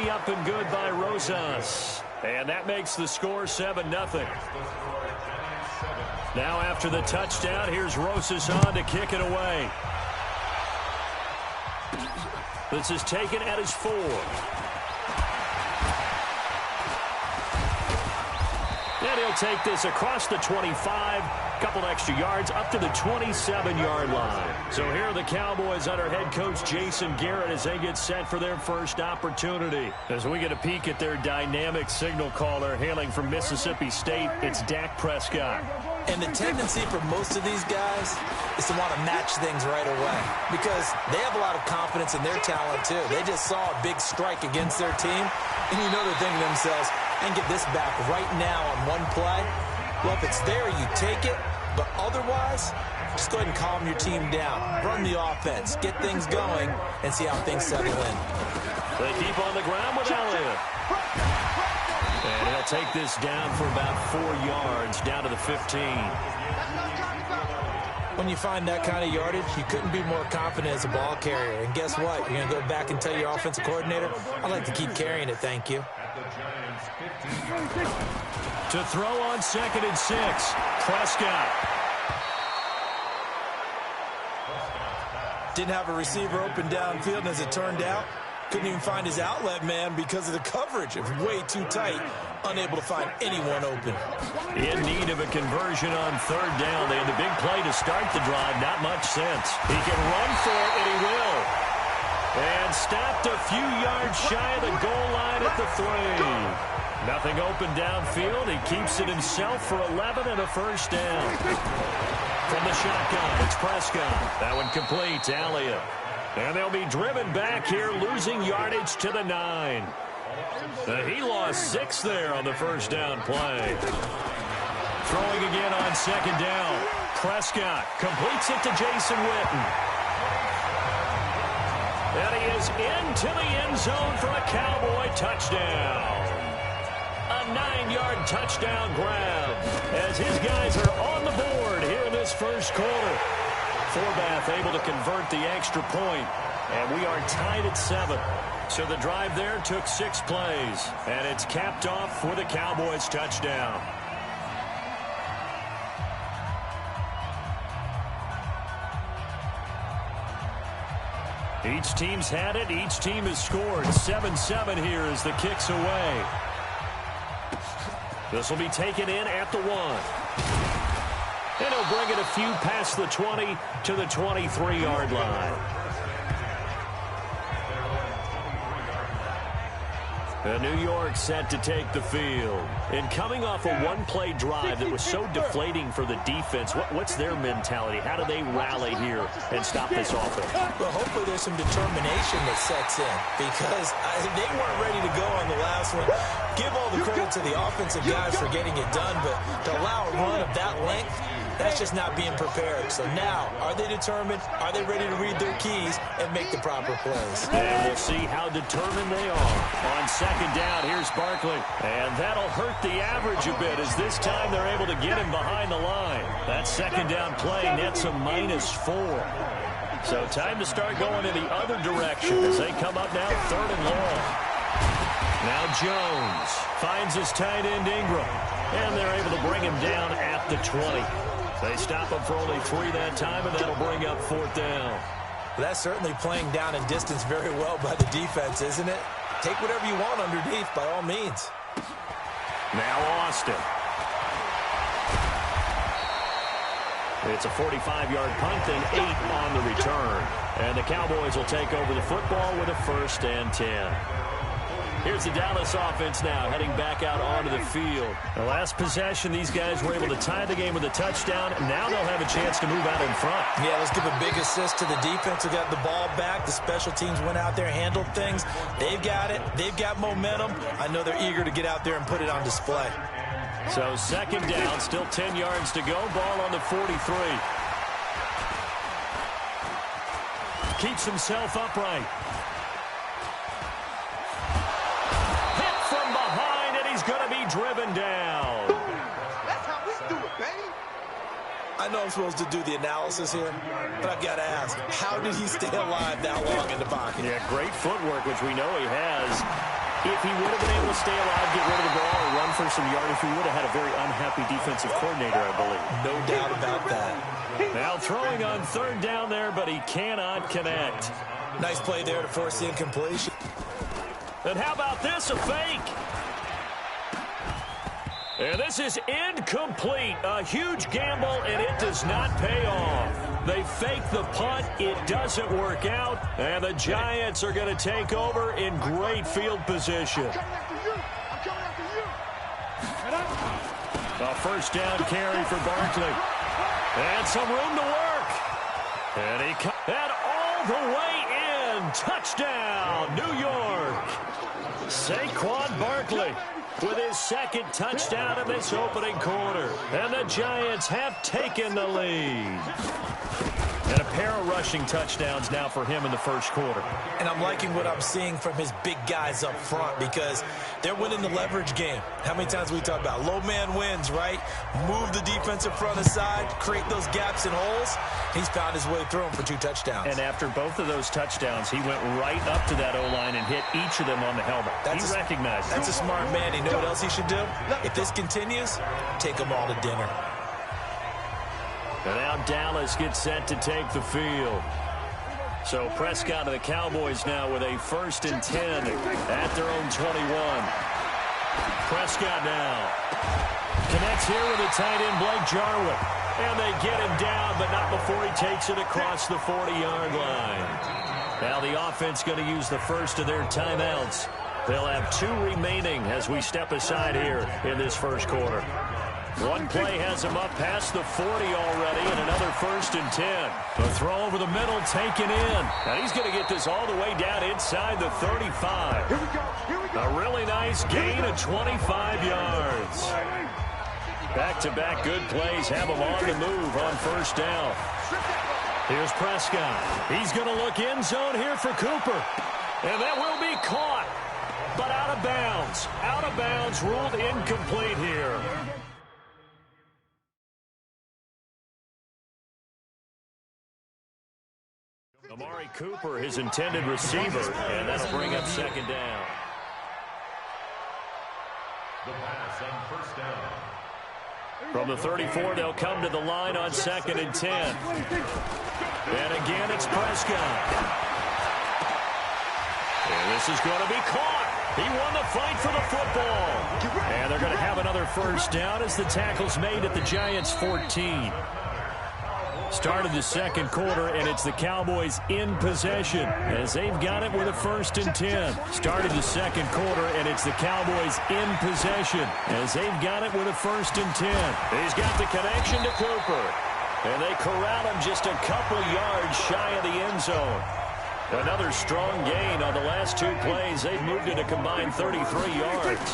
Penalty up and good by Rosas. And that makes the score 7-0. Now after the touchdown, here's Rosas on to kick it away. This is taken at his 4. And he'll take this across the 25, couple extra yards up to the 27-yard line. So here are the Cowboys under head coach Jason Garrett as they get set for their first opportunity. As we get a peek at their dynamic signal caller hailing from Mississippi State, it's Dak Prescott. And the tendency for most of these guys is to want to match things right away because they have a lot of confidence in their talent too. They just saw a big strike against their team, and you know they're thinking to themselves, I can get this back right now on one play. Well, if it's there, you take it, but otherwise, just go ahead and calm your team down. Run the offense, get things going, and see how things settle in. They keep on the ground with Elliott. And he'll take this down for about 4 yards, down to the 15. When you find that kind of yardage, you couldn't be more confident as a ball carrier. And guess what? You're going to go back and tell your offensive coordinator, I'd like to keep carrying it, thank you. To throw on 2nd and 6, Prescott. Didn't have a receiver open downfield, and as it turned out, couldn't even find his outlet man because of the coverage. It was way too tight, unable to find anyone open. In need of a conversion on 3rd down. They had the big play to start the drive. Not much sense. He can run for it, and he will. And stopped a few yards shy of the goal line at the 3. Nothing open downfield. He keeps it himself for 11 and a first down. From the shotgun, it's Prescott. That one complete to Elliott. And they'll be driven back here, losing yardage to the 9. He lost 6 there on the first down play. Throwing again on 2nd down. Prescott completes it to Jason Witten. And he is into the end zone for a Cowboy touchdown. A 9-yard touchdown grab as his guys are on the board here in this first quarter. Forbath able to convert the extra point, and we are tied at 7. So the drive there took 6 plays, and it's capped off with a Cowboys touchdown. Each team's had it. Each team has scored. 7-7 here as the kick's away. This will be taken in at the 1. And he'll bring it a few past the 20 to the 23-yard line. And New York set to take the field. And coming off a one-play drive that was so deflating for the defense, what's their mentality? How do they rally here and stop this offense? Well, hopefully there's some determination that sets in because they weren't ready to go on the last one. Give all the credit to the offensive guys for getting it done, but to allow a run of that length, that's just not being prepared. So now, are they determined? Are they ready to read their keys and make the proper plays? And we'll see how determined they are. On 2nd down, here's Barkley. And that'll hurt the average a bit as this time they're able to get him behind the line. That 2nd down play nets a -4. So time to start going in the other direction as they come up now 3rd and long. Now Jones finds his tight end Ingram. And they're able to bring him down at the 20. They stop him for only 3 that time, and that'll bring up 4th down. Well, that's certainly playing down in distance very well by the defense, isn't it? Take whatever you want underneath, by all means. Now Austin. It's a 45-yard punt, then 8 on the return. And the Cowboys will take over the football with a 1st and 10. Here's the Dallas offense now, heading back out onto the field. The last possession, these guys were able to tie the game with a touchdown. Now they'll have a chance to move out in front. Yeah, let's give a big assist to the defense who got the ball back. The special teams went out there, handled things. They've got it. They've got momentum. I know they're eager to get out there and put it on display. So 2nd down, still 10 yards to go. Ball on the 43. Keeps himself upright. Going to be driven down. That's how we do it, baby. I know I'm supposed to do the analysis here, but I've got to ask, how did he stay alive that long in the pocket? Yeah, great footwork, which we know he has. if he would have been able to stay alive, get rid of the ball, or run for some yardage, we would have had a very unhappy defensive coordinator, I believe. No doubt about that. Now throwing on third down there, but he cannot connect. Nice play there to force the incompletion. And how about this, a fake? And this is incomplete. A huge gamble, and it does not pay off. They fake the punt. It doesn't work out. And the Giants are going to take over in great field position. A first down carry for Barkley. And some room to work. And all the way in. Touchdown, New York. Saquon Barkley with his second touchdown in this opening quarter. And the Giants have taken the lead. And a pair of rushing touchdowns now for him in the first quarter. And I'm liking what I'm seeing from his big guys up front because they're winning the leverage game. How many times we talk about low man wins, right? Move the defensive front aside, create those gaps and holes. He's found his way through them for 2 touchdowns. And after both of those touchdowns, he went right up to that O-line and hit each of them on the helmet. He recognized it. That's a smart man. You know what else he should do? If this continues, take them all to dinner. And now Dallas gets set to take the field. So Prescott of the Cowboys now with a 1st and 10 at their own 21. Prescott now connects here with the tight end Blake Jarwin. And they get him down, but not before he takes it across the 40-yard line. Now the offense going to use the first of their timeouts. They'll have 2 remaining as we step aside here in this first quarter. One play has him up past the 40 already, and another 1st and 10. The throw over the middle taken in. And he's going to get this all the way down inside the 35. Here we go. Here we go. A really nice gain of 25 yards. Back-to-back good plays have him on the move on first down. Here's Prescott. He's going to look end zone here for Cooper. And that will be caught, but out of bounds. Out of bounds, ruled incomplete here. Amari Cooper, his intended receiver, and that'll bring up second down. The pass on first down. From the 34, they'll come to the line on 2nd and 10. And again, it's Prescott. And this is going to be caught. He won the fight for the football. And they're going to have another first down as the tackle's made at the Giants' 14. Started the second quarter, and it's the Cowboys in possession as they've got it with a 1st and 10. Started the second quarter, and it's the Cowboys in possession as they've got it with a 1st and 10. He's got the connection to Cooper, and they corral him just a couple yards shy of the end zone. Another strong gain on the last 2 plays. They've moved it a combined 33 yards.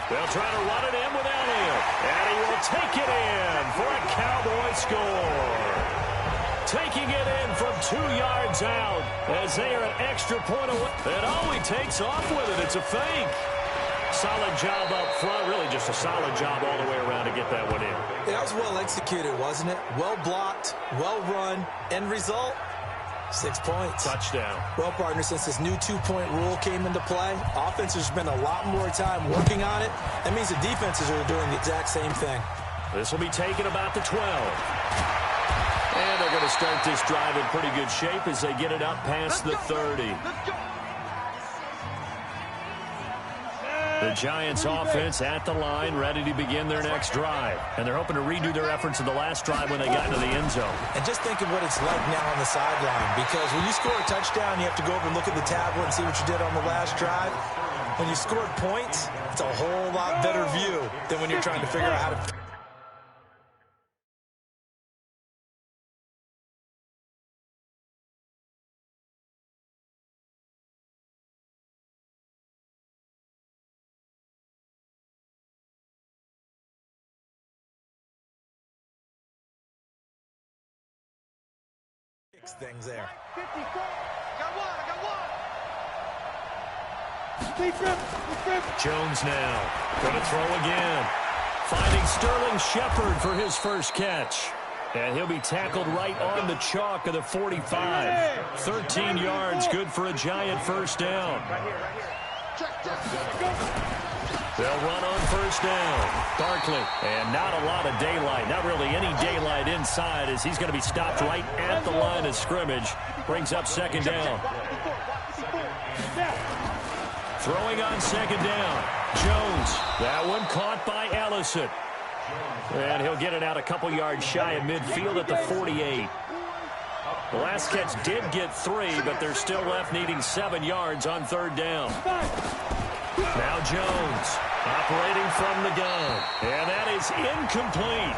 They'll try to run it in with Elliott, and he will take it in for a Cowboy score. Taking it in from 2 yards out as they are an extra point away. And he takes off with it. It's a fake. Solid job up front. Really just a solid job all the way around to get that one in. That was well executed, wasn't it? Well blocked, well run. End result, 6 points. Touchdown. Well, partner, since this new 2-point rule came into play, offense has spent a lot more time working on it. That means the defenses are doing the exact same thing. This will be taken about the 12. And they're going to start this drive in pretty good shape as they get it up past the 30. The Giants offense at the line, ready to begin their next drive. And they're hoping to redo their efforts in the last drive when they got into the end zone. And just think of what it's like now on the sideline, because when you score a touchdown, you have to go over and look at the tablet and see what you did on the last drive. When you scored points, it's a whole lot better view than when you're trying to figure out how to... things there. 54. Got one. Jones now going to throw again. Finding Sterling Shepard for his first catch. And he'll be tackled right on the chalk of the 45. 13 yards, good for a Giant first down. They'll run on first down. Barkley, and not a lot of daylight. Not really any daylight inside as he's going to be stopped right at the line of scrimmage. Brings up second down. Throwing on second down. Jones. That one caught by Ellison. And he'll get it out a couple yards shy of midfield at the 48. The last catch did get 3, but they're still left needing 7 yards on third down. Now Jones operating from the gun. And that is incomplete.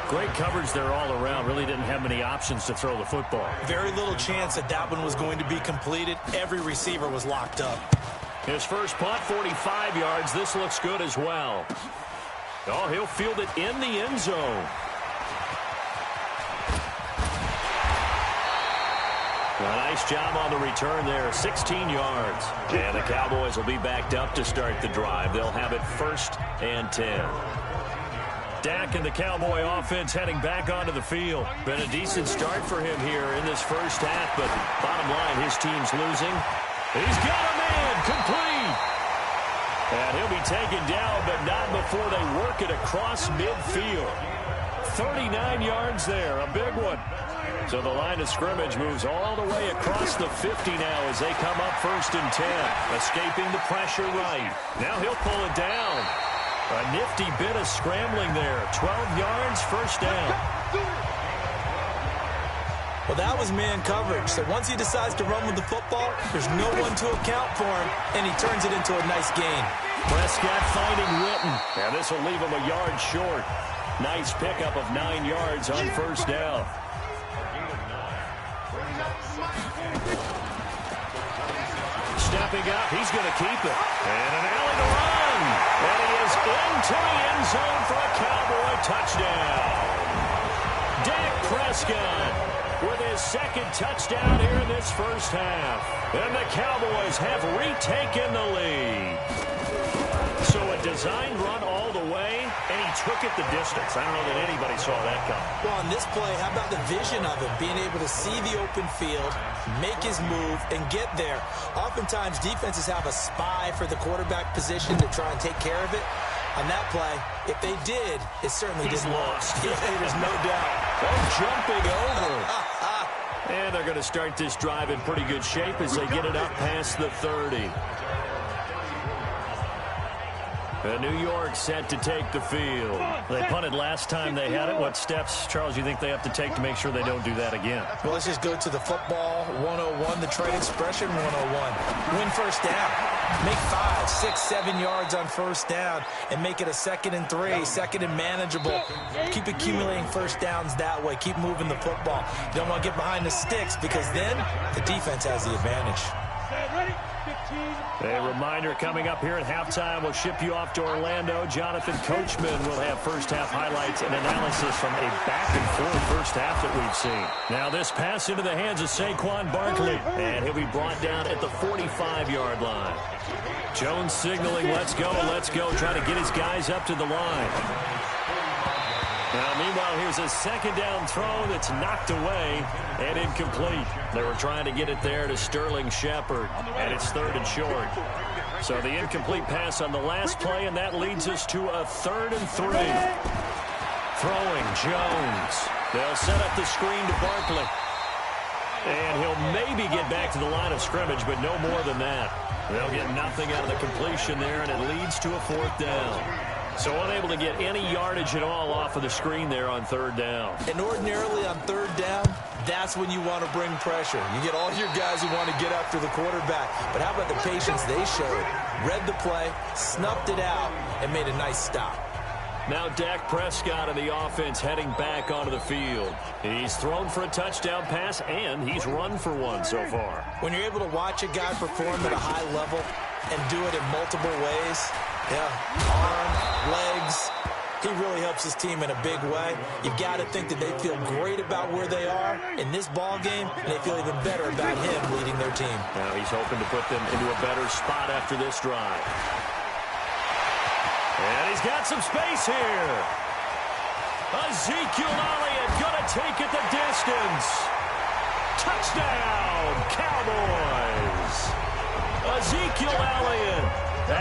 Great coverage there all around. Really didn't have many options to throw the football. Very little chance that that one was going to be completed. Every receiver was locked up. His first punt, 45 yards. This looks good as well. Oh, he'll field it in the end zone. A nice job on the return there, 16 yards. And the Cowboys will be backed up to start the drive. They'll have it 1st and 10. Dak and the Cowboy offense heading back onto the field. Been a decent start for him here in this first half, but bottom line, his team's losing. He's got a man, complete. And he'll be taken down, but not before they work it across midfield. 39 yards there, a big one. So the line of scrimmage moves all the way across the 50 now as they come up 1st and 10. Escaping the pressure right. Now he'll pull it down. A nifty bit of scrambling there. 12 yards, first down. Well, that was man coverage. So once he decides to run with the football, there's no one to account for him, and he turns it into a nice gain. Prescott finding Witten. And this will leave him a yard short. Nice pickup of 9 yards on first down. Stepping up, he's going to keep it. And an alley to run. And he is into the end zone for a Cowboy touchdown. Dak Prescott with his 2nd touchdown here in this first half. And the Cowboys have retaken the lead. So a designed run all the way, and he took it the distance. I don't know that anybody saw that coming. Well, on this play, how about the vision of him, being able to see the open field, make his move, and get there. Oftentimes, defenses have a spy for the quarterback position to try and take care of it. On that play, if they did, it certainly didn't work. Yeah, there's no doubt. Oh, jumping over. And they're going to start this drive in pretty good shape as they get it up past the 30. New York set to take the field. They punted last time they had it. What steps, Charles, you think they have to take to make sure they don't do that again? Well, let's just go to the football 101, the trade expression 101. Win first down. Make 5, 6, 7 yards on first down and make it a 2nd and 3, 2nd and manageable. Keep accumulating first downs that way. Keep moving the football. You don't want to get behind the sticks because then the defense has the advantage. A reminder coming up here at halftime, we'll ship you off to Orlando. Jonathan Coachman will have first half highlights and analysis from a back-and-forth first half that we've seen. Now this pass into the hands of Saquon Barkley, and he'll be brought down at the 45-yard line. Jones signaling, let's go, trying to get his guys up to the line. Now, meanwhile, here's a 2nd down throw that's knocked away and incomplete. They were trying to get it there to Sterling Shepard, and it's 3rd and short. So the incomplete pass on the last play, and that leads us to a 3rd and 3. Throwing, Jones. They'll set up the screen to Barkley. And he'll maybe get back to the line of scrimmage, but no more than that. They'll get nothing out of the completion there, and it leads to a 4th down. So unable to get any yardage at all off of the screen there on 3rd down. And ordinarily on 3rd down, that's when you want to bring pressure. You get all your guys who want to get after the quarterback. But how about the patience they showed? Read the play, snuffed it out, and made a nice stop. Now Dak Prescott and the offense heading back onto the field. He's thrown for a touchdown pass, and he's run for one so far. When you're able to watch a guy perform at a high level and do it in multiple ways, arm, legs, he really helps his team in a big way. You've got to think that they feel great about where they are in this ball game, and they feel even better about him leading their team. Now he's hoping to put them into a better spot after this drive. And he's got some space here. Ezekiel Elliott going to take it the distance. Touchdown, Cowboys. Ezekiel Elliott,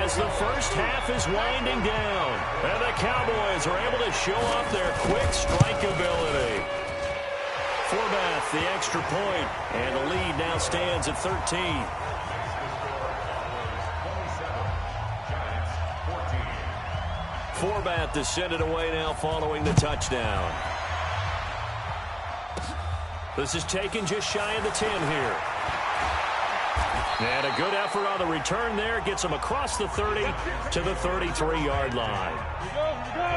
as the first half is winding down. And the Cowboys are able to show off their quick strike ability. Forbath, the extra point, and the lead now stands at 13. Forbath to send it away now following the touchdown. This is taken just shy of the 10 here. And a good effort on the return there. Gets them across the 30 to the 33-yard line.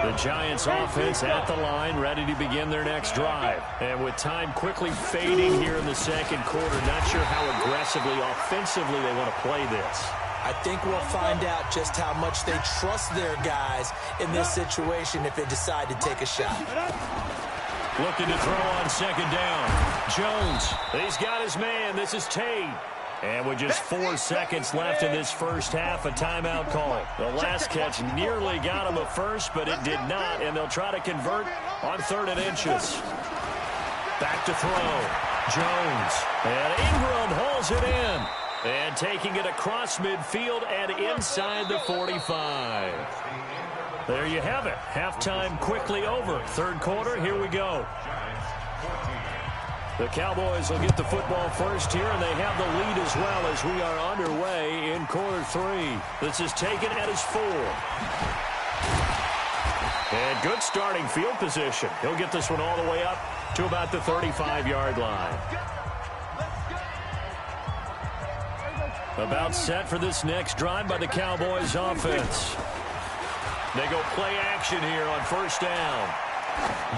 The Giants offense at the line, ready to begin their next drive. And with time quickly fading here in the second quarter, not sure how aggressively, offensively they want to play this. I think we'll find out just how much they trust their guys in this situation if they decide to take a shot. Looking to throw on second down. Jones, he's got his man. This is Tate. And with just 4 seconds left in this first half, a timeout call. The last catch nearly got him a first, but it did not, and they'll try to convert on 3rd and inches. Back to throw. Jones. And Ingram holds it in. And taking it across midfield and inside the 45. There you have it. Halftime quickly over. Third quarter, here we go. The Cowboys will get the football first here, and they have the lead as well as we are underway in quarter 3. This is taken at his 4. And good starting field position. He'll get this one all the way up to about the 35-yard line. About set for this next drive by the Cowboys offense. They go play action here on first down.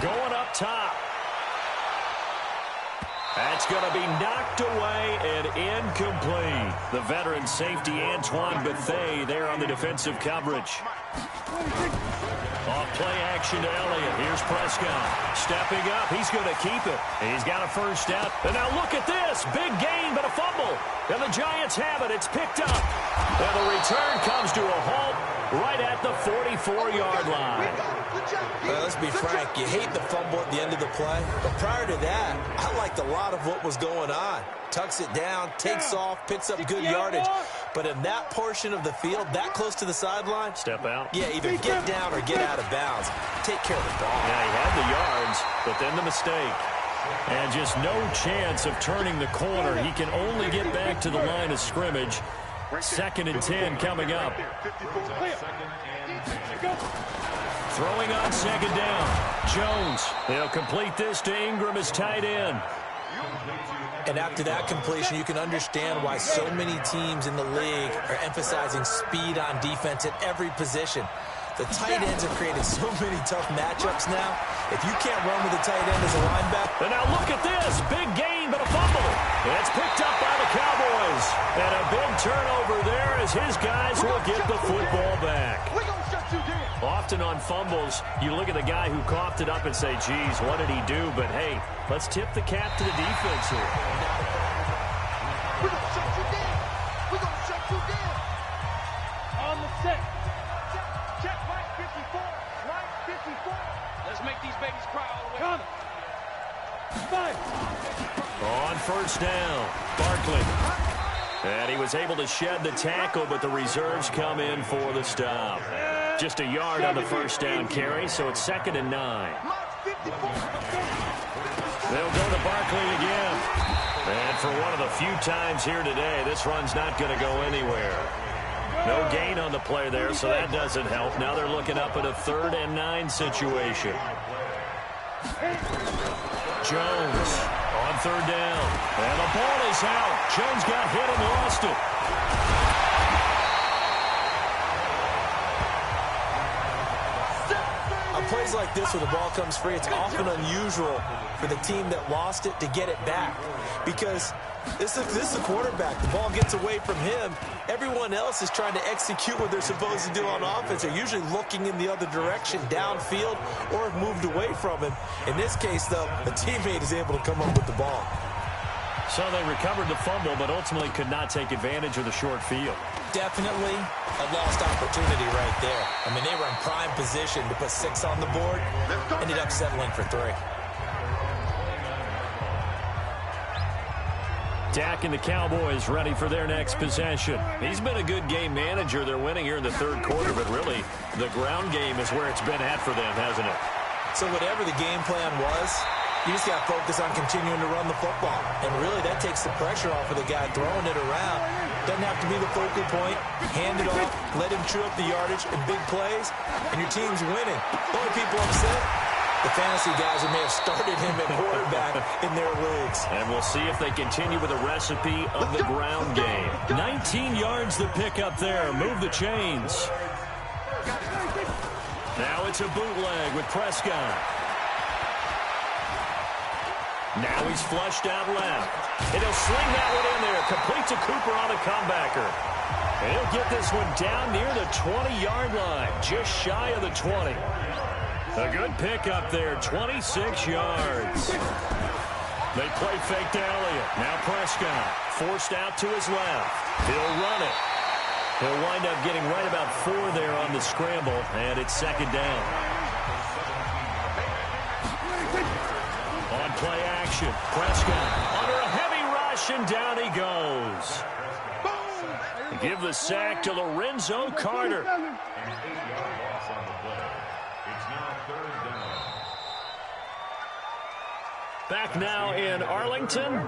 Going up top. That's going to be knocked away and incomplete. The veteran safety Antoine Bethea there on the defensive coverage. Off play action to Elliott. Here's Prescott. Stepping up. He's going to keep it. He's got a first down. And now look at this. Big gain, but a fumble. And the Giants have it. It's picked up. And the return comes to a halt right at the 44-yard line. Well, let's be frank. You hate the fumble at the end of the play. But prior to that, I liked a lot of what was going on. Tucks it down, takes off, picks up good yardage. But in that portion of the field, that close to the sideline, step out. Yeah, either get down or get out of bounds. Take care of the ball. Yeah, he had the yards, but then the mistake. And just no chance of turning the corner. He can only get back to the line of scrimmage. 2nd and 10 coming up. Throwing on second down. Jones. They'll complete this to Ingram as tight end. And after that completion, you can understand why so many teams in the league are emphasizing speed on defense at every position. The tight ends have created so many tough matchups now. If you can't run with a tight end as a linebacker. And now look at this. Big gain, but a fumble. It's picked up by the Cowboys. And a big turnover there as his guys will get the football back. Often on fumbles, you look at the guy who coughed it up and say, geez, what did he do? But, hey, let's tip the cap to the defense here. We're going to shut you down. We're going to shut you down. On the set. Check right 54. Right 54. Let's make these babies cry all the way. Come. Five. On first down, Barkley. And he was able to shed the tackle, but the reserves come in for the stop. Just a yard on the first down carry, so it's 2nd and 9. They'll go to Barkley again. And for one of the few times here today, this run's not going to go anywhere. No gain on the play there, so that doesn't help. Now they're looking up at a 3rd and 9 situation. Jones on 3rd down. And the ball is out. Jones got hit and lost it. On plays like this where the ball comes free, it's often unusual for the team that lost it to get it back. Because this is the quarterback. The ball gets away from him. Everyone else is trying to execute what they're supposed to do on offense. They're usually looking in the other direction, downfield, or have moved away from him. In this case, though, the teammate is able to come up with the ball. So they recovered the fumble, but ultimately could not take advantage of the short field. Definitely a lost opportunity right there. I mean, they were in prime position to put 6 on the board. Ended up settling for 3. Dak and the Cowboys ready for their next possession. He's been a good game manager. They're winning here in the third quarter, but really the ground game is where it's been at for them, hasn't it? So whatever the game plan was, you just got to focus on continuing to run the football. And really that takes the pressure off of the guy throwing it around. Doesn't have to be the focal point. Hand it off, let him chew up the yardage in big plays, and your team's winning. The only people upset, the fantasy guys who may have started him at quarterback in their leagues. And we'll see if they continue with the recipe of the ground game. 19 yards to pick up there. Move the chains. Now it's a bootleg with Prescott. Now he's flushed out left. And he'll sling that one in there. Complete to Cooper on a comebacker. And he'll get this one down near the 20-yard line. Just shy of the 20. A good pickup there. 26 yards. They play fake to Elliott. Now Prescott forced out to his left. He'll run it. He'll wind up getting right about 4 there on the scramble. And it's second down. On play action, Prescott under a heavy rush, and down he goes. Give the sack to Lorenzo Carter. And an 8-yard loss on the play. It's now third down. Back now in Arlington.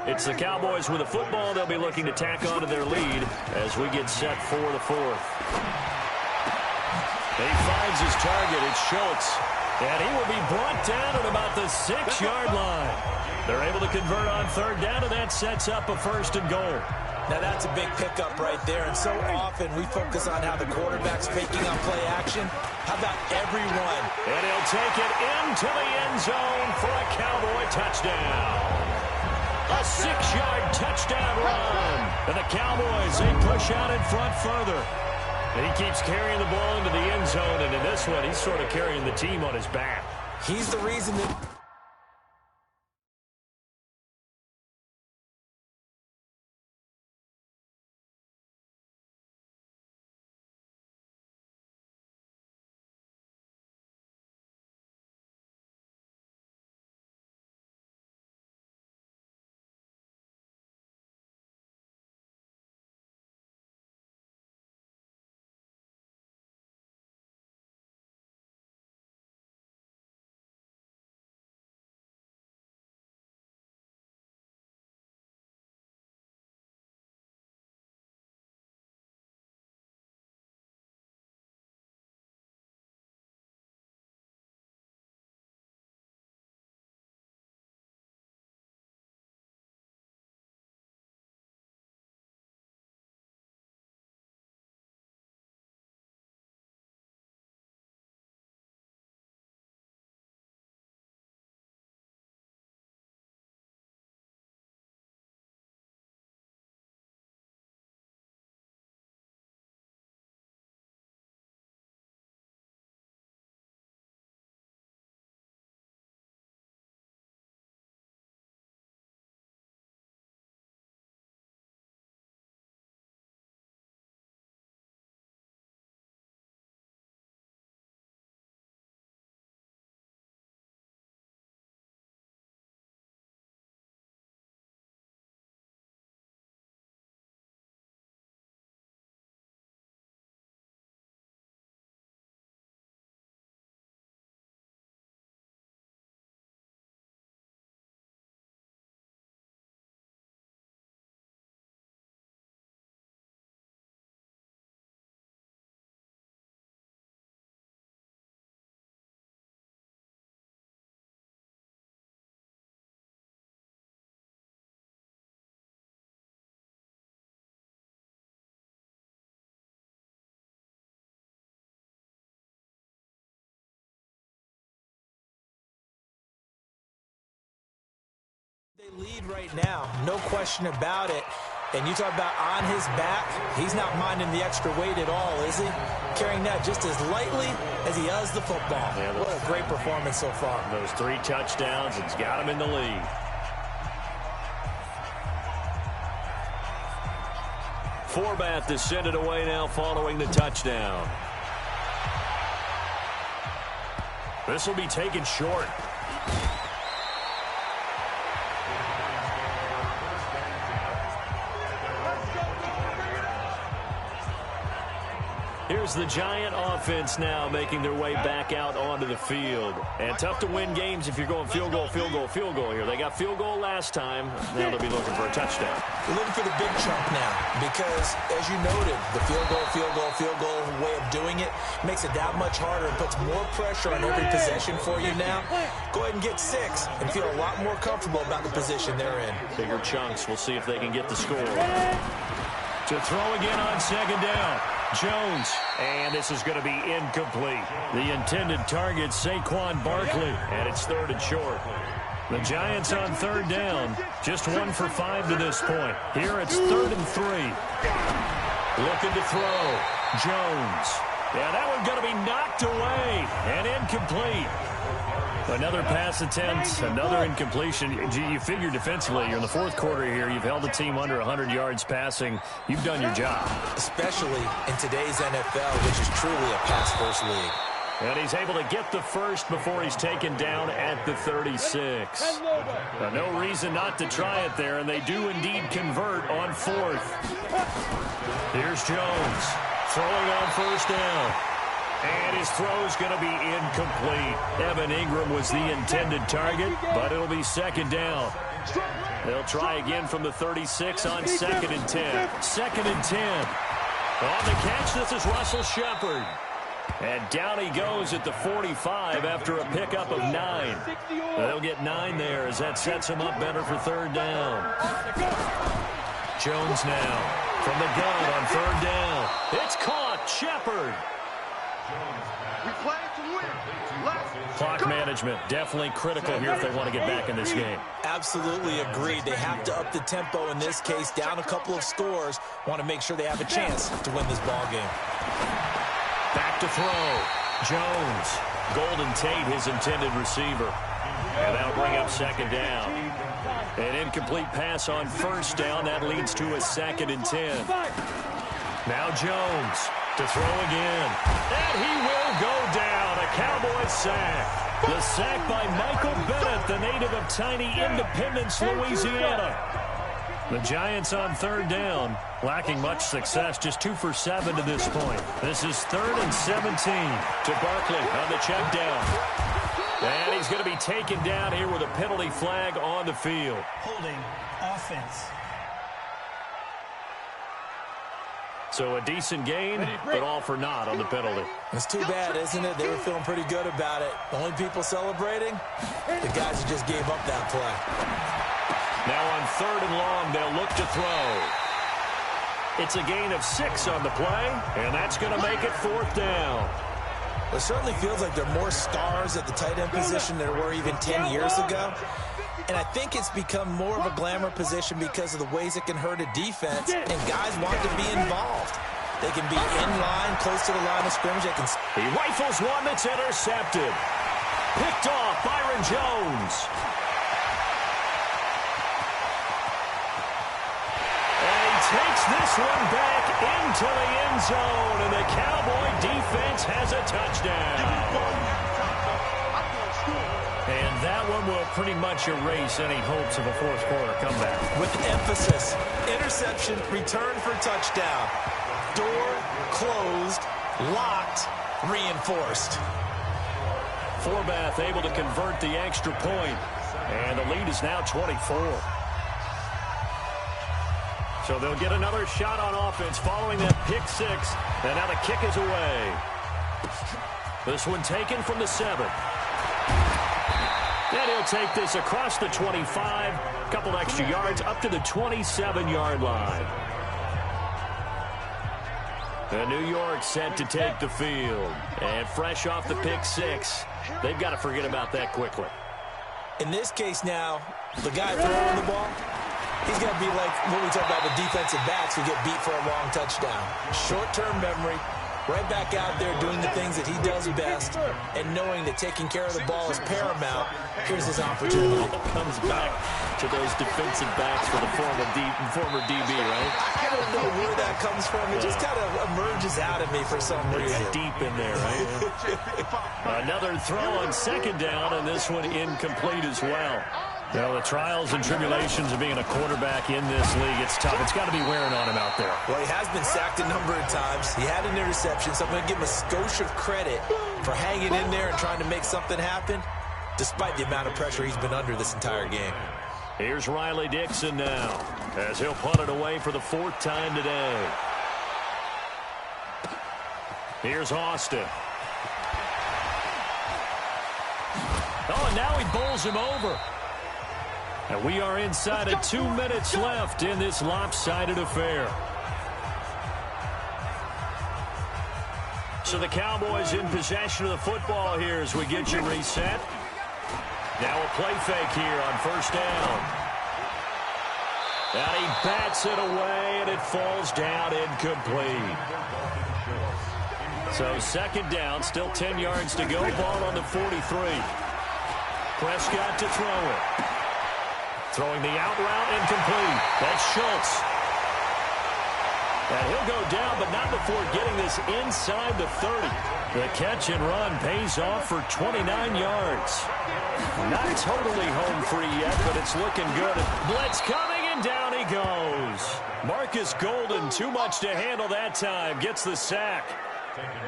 It's the Cowboys with the football. They'll be looking to tack on to their lead as we get set for the fourth. He finds his target. It's Schultz. And he will be brought down at about the 6-yard line. They're able to convert on third down, and that sets up a first and goal. Now that's a big pickup right there, and so often we focus on how the quarterback's faking on play action. How about everyone? And he'll take it into the end zone for a Cowboy touchdown. A 6-yard touchdown run. And the Cowboys, they push out in front further. And he keeps carrying the ball into the end zone, and in this one, he's sort of carrying the team on his back. He's the reason that... They lead right now, no question about it. And you talk about on his back, he's not minding the extra weight at all, is he? Carrying that just as lightly as he does the football. Yeah, what a great performance so far. Those 3 touchdowns, it's got him in the lead. Forbath to send it away now following the touchdown. This will be taken short. Here's the Giant offense now making their way back out onto the field. And tough to win games if you're going field goal, field goal, field goal here. They got field goal last time. Now they'll be looking for a touchdown. We're looking for the big chunk now because, as you noted, the field goal way of doing it makes it that much harder and puts more pressure on every possession for you now. Go ahead and get 6 and feel a lot more comfortable about the position they're in. Bigger chunks. We'll see if they can get the score. To throw again on second down. Jones, and this is going to be incomplete. The intended target, Saquon Barkley, and it's 3rd and short. The Giants on 3rd down, just 1 for 5 to this point. Here it's 3rd and 3. Looking to throw, Jones. Yeah, that one's going to be knocked away and incomplete. Another pass attempt, another incompletion. You figure defensively, you're in the 4th quarter here. You've held the team under 100 yards passing. You've done your job. Especially in today's NFL, which is truly a pass-first league. And he's able to get the first before he's taken down at the 36. No reason not to try it there, and they do indeed convert on 4th. Here's Jones throwing on 1st down. And his throw's going to be incomplete. Evan Ingram was the intended target, but it'll be 2nd down. They'll try again from the 36 on 2nd and 10. 2nd and 10. On the catch, this is Russell Shepard. And down he goes at the 45 after a pickup of 9. They'll get 9 there as that sets him up better for 3rd down. Jones now from the gun on 3rd down. It's caught. Shepard. Clock management definitely critical here if they want to get back in this game. Absolutely agreed. They have to up the tempo in this case, down a couple of scores. Want to make sure they have a chance to win this ball game. Back to throw. Jones. Golden Tate, his intended receiver. And that'll bring up 2nd down. An incomplete pass on 1st down. That leads to a 2nd and 10. Now Jones to throw again. And he will go down. A Cowboy sack. The sack by Michael Bennett, the native of tiny Independence, Louisiana. The Giants on 3rd down, lacking much success, just 2 for 7 to this point. This is 3rd and 17 to Barkley on the check down. And he's going to be taken down here with a penalty flag on the field. Holding offense. So a decent gain, but all for naught on the penalty. It's too bad, isn't it? They were feeling pretty good about it. The only people celebrating, the guys who just gave up that play. Now on 3rd and long, they'll look to throw. It's a gain of 6 on the play, and that's going to make it 4th down. It certainly feels like there are more stars at the tight end position than there were even 10 years ago. And I think it's become more of a glamour position because of the ways it can hurt a defense, and guys want to be involved. They can be in line, close to the line of scrimmage. He rifles one that's intercepted. Picked off, Byron Jones. And he takes this one back into the end zone, and the Cowboy defense has a touchdown. And that one will pretty much erase any hopes of a 4th quarter comeback. With emphasis, interception, return for touchdown. Door closed, locked, reinforced. Forbath able to convert the extra point, and the lead is now 24. So they'll get another shot on offense following that pick 6, and now the kick is away. This one taken from the 7. And he'll take this across the 25, a couple extra yards, up to the 27-yard line. And New York set to take the field. And fresh off the pick 6, they've got to forget about that quickly. In this case now, the guy throwing the ball, he's got to be like what we talk about with defensive backs who get beat for a long touchdown. Short-term memory. Right back out there doing the things that he does best and knowing that taking care of the ball is paramount. Here's his opportunity. Comes back to those defensive backs for the former DB, right? I don't know where that comes from. It just kind of emerges out of me for some reason. It's deep in there, right? Another throw on 2nd down, and this one incomplete as well. Well, the trials and tribulations of being a quarterback in this league, it's tough. It's got to be wearing on him out there. Well, he has been sacked a number of times. He had an interception, so I'm going to give him a skosh of credit for hanging in there and trying to make something happen, despite the amount of pressure he's been under this entire game. Here's Riley Dixon now, as he'll punt it away for the 4th time today. Here's Austin. Oh, and now he bowls him over. And we are inside of 2 minutes left in this lopsided affair. So the Cowboys in possession of the football here as we get you reset. Now a play fake here on 1st down. And he bats it away, and it falls down incomplete. So 2nd down, still 10 yards to go. Ball on the 43. Prescott to throw it. Throwing the out route, incomplete. That's Schultz. And he'll go down, but not before getting this inside the 30. The catch and run pays off for 29 yards. Not totally home free yet, but it's looking good. Blitz coming, and down he goes. Marcus Golden, too much to handle that time, gets the sack.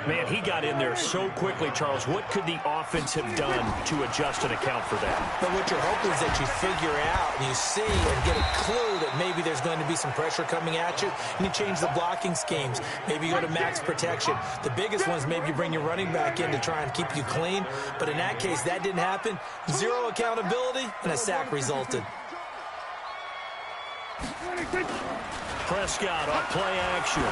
Man, he got in there so quickly, Charles. What could the offense have done to adjust and account for that? But what you're hoping is that you figure out and you see and get a clue that maybe there's going to be some pressure coming at you, and you change the blocking schemes. Maybe you go to max protection. The biggest one is maybe you bring your running back in to try and keep you clean. But in that case, that didn't happen. Zero accountability, and a sack resulted. Prescott off play action.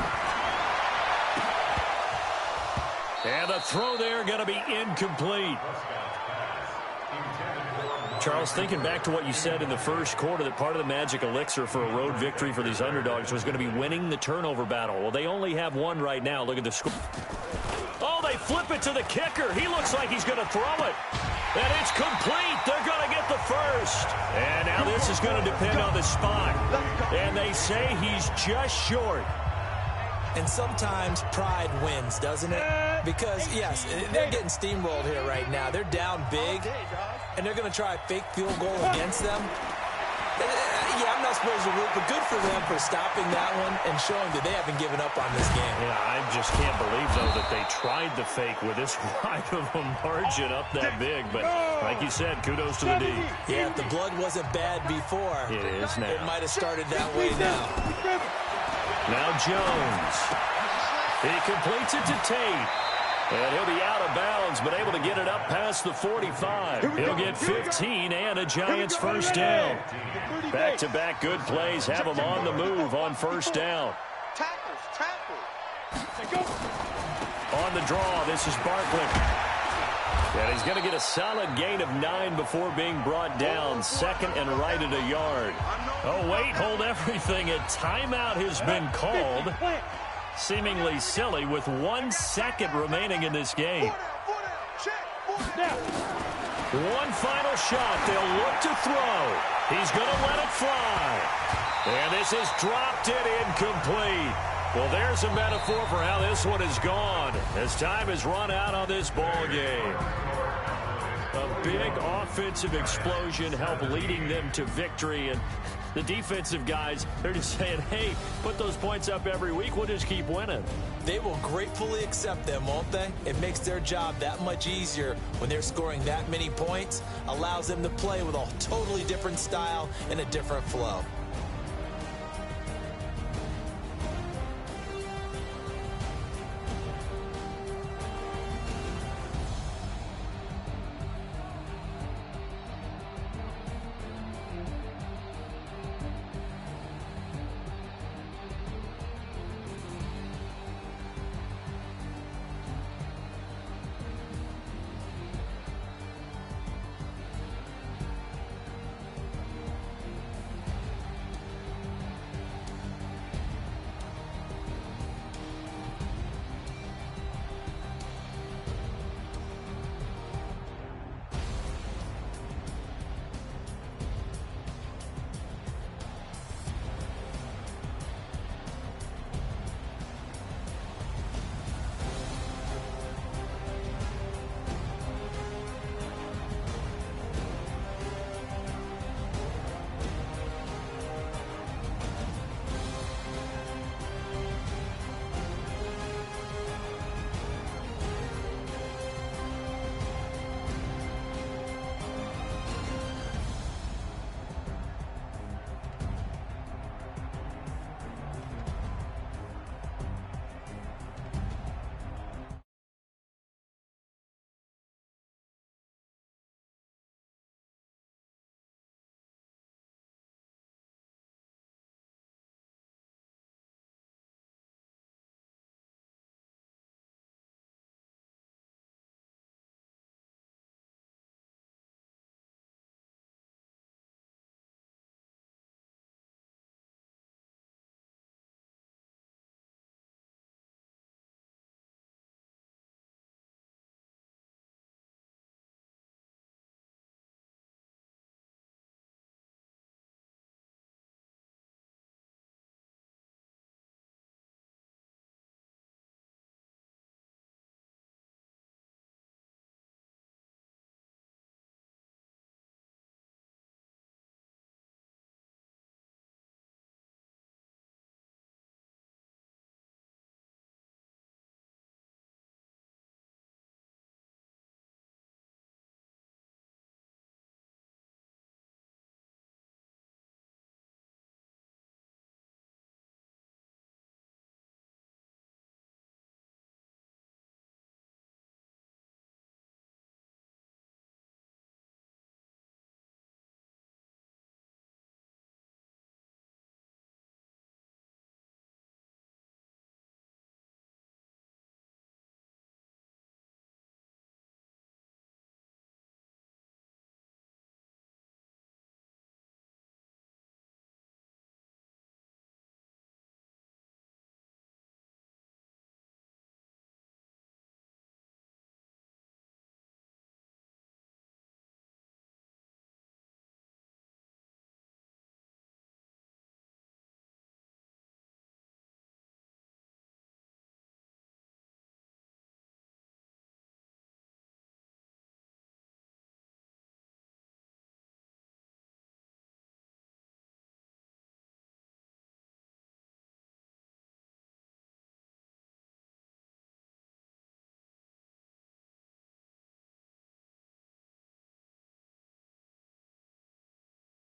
And the throw there going to be incomplete. Charles, thinking back to what you said in the first quarter, that part of the magic elixir for a road victory for these underdogs was going to be winning the turnover battle. Well, they only have one right now. Look at the score. Oh, they flip it to the kicker. He looks like he's going to throw it. And it's complete. They're going to get the first. And now this is going to depend on the spot. And they say he's just short. And sometimes pride wins, doesn't it? Because, yes, they're getting steamrolled here right now. They're down big, and they're going to try a fake field goal against them. Yeah, I'm not supposed to root, but good for them for stopping that one and showing that they haven't given up on this game. Yeah, I just can't believe, though, that they tried the fake with this wide of a margin up that big. But like you said, kudos to the D. Yeah, if the blood wasn't bad before, it is now. It might have started that way now. Now Jones. He completes it to Tate. And he'll be out of bounds, but able to get it up past the 45. He'll get 15 and a Giants first down. Back-to-back good plays have him on the move on 1st down. On the draw, this is Barkley. And he's going to get a solid gain of 9 before being brought down. 2nd and right at a yard. Oh, wait, hold everything. A timeout has been called. Seemingly silly with 1 second remaining in this game. One final shot. They'll look to throw. He's going to let it fly. And this is dropped it incomplete. Well, there's a metaphor for how this one is gone as time has run out on this ball game. A big offensive explosion helped leading them to victory. And the defensive guys, they're just saying, hey, put those points up every week. We'll just keep winning. They will gratefully accept them, won't they? It makes their job that much easier when they're scoring that many points. Allows them to play with a totally different style and a different flow.